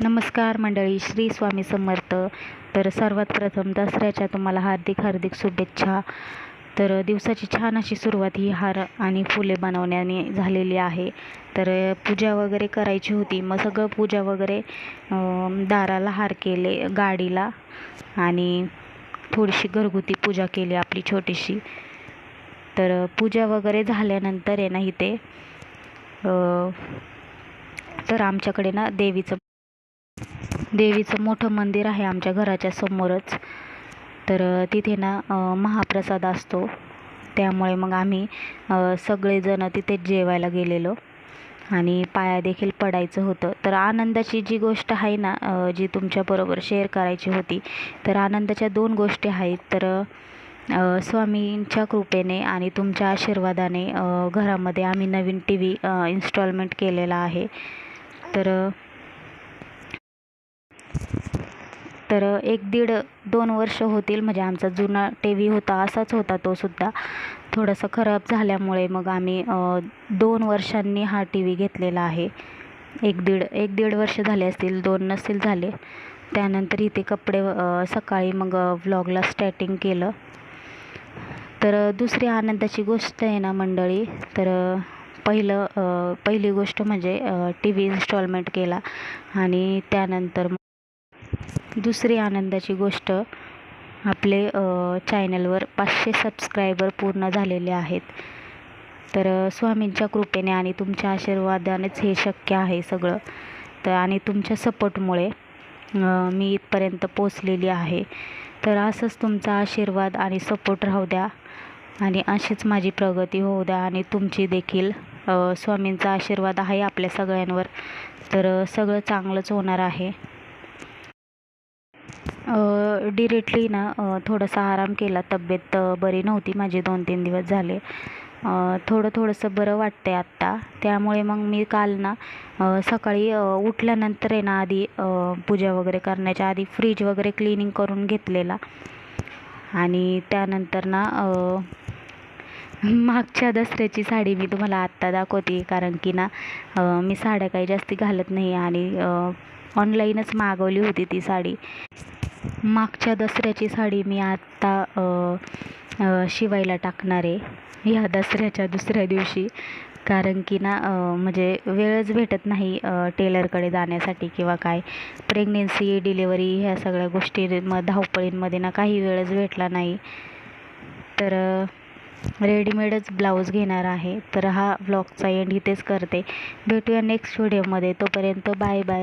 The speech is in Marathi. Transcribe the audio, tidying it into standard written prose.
नमस्कार मंडळी, श्री स्वामी समर्थ. तर सर्वात प्रथम दसऱ्याच्या तुम्हाला हार्दिक शुभेच्छा. तर दिवसाची छान अशी सुरुवात ही हार आणि फुले बनवण्याने झालेली आहे. तर पूजा वगैरे करायची होती, मग सगळं पूजा वगैरे दाराला हार केले, गाडीला, आणि थोडीशी घरगुती पूजा केली आपली छोटीशी. तर पूजा वगैरे झाल्यानंतर आहे ना इथे तर आमच्याकडे ना देवीचं मोठं मंदिर आहे आमच्या घराच्या समोरच. तर तिथे ना महाप्रसाद असतो, त्यामुळे मग आम्ही सगळेजण तिथे जेवायला गेलेलो आणि पाया देखील पडायचं होतं. तर आनंदाची जी गोष्ट आहे ना, जी तुमच्याबरोबर शेअर करायची होती, तर आनंदाच्या 2 गोष्टी आहेत. तर स्वामींच्या कृपेने आणि तुमच्या आशीर्वादाने घरामध्ये आम्ही नवीन TV इन्स्टॉलमेंट केलेला आहे. तर 1-1.5-2 वर्ष होतील, म्हणजे आमचा जुना TV होता असाच होता, तो सुद्धा थोडासा खराब झाल्यामुळे मग आम्ही 2 वर्षांनी हा TV घेतलेला आहे. 1-1.5 वर्ष झाले असतील, 2 नसतील झाले. त्यानंतर इथे कपडे सकाळी मग व्लॉगला स्टार्टिंग केलं. तर दुसरी आनंदाची गोष्ट आहे ना मंडळी, तर पहिली गोष्ट म्हणजे TV इन्स्टॉलमेंट केला, आणि त्यानंतर दुसरी आनंदाची गोष्ट, आपले चॅनलवर 500 सबस्क्रायबर पूर्ण झालेले आहेत. तर स्वामींच्या कृपेने आणि तुमच्या आशीर्वादानेच हे शक्य आहे सगळं. तर आणि तुमच्या सपोर्टमुळे मी इथपर्यंत पोचलेली आहे. तर असंच तुमचा आशीर्वाद आणि सपोर्ट राहू द्या, आणि अशीच माझी प्रगती होऊ द्या, आणि तुमची देखील. स्वामींचा आशीर्वाद आहे आपल्या सगळ्यांवर, तर सगळं चांगलंच होणार आहे. डिरेक्टली ना थोडासा आराम केला, तब्येत बरी नव्हती माझी 2-3 दिवस झाले. थोडंसं बरं वाटतं आहे आत्ता. त्यामुळे मग मी काल ना सकाळी उठल्यानंतर आहे ना, आधी पूजा वगैरे करण्याच्या आधी फ्रीज वगैरे क्लिनिंग करून घेतलेला, आणि त्यानंतर ना मागच्या दसऱ्याची साडी मी तुम्हाला आत्ता दाखवते, कारण की ना मी साड्या काही जास्ती घालत नाही, आणि ऑनलाईनच मागवली होती ती साडी. मागच्या दसऱ्याची साडी मी आत्ता शिवायला टाकणार आहे ह्या दसऱ्याच्या दुसऱ्या दिवशी, कारण की ना म्हणजे वेळच भेटत नाही टेलरकडे जाण्यासाठी किंवा काय. प्रेग्नेन्सी, डिलेवरी ह्या सगळ्या गोष्टी धावपळींमध्ये ना काही वेळच भेटला नाही. तर रेडीमेडच ब्लाऊज घेणार आहे. तर हा व्लॉगचा एंड इथेच करते. भेटूया नेक्स्ट व्हिडिओमध्ये. तोपर्यंत बाय बाय.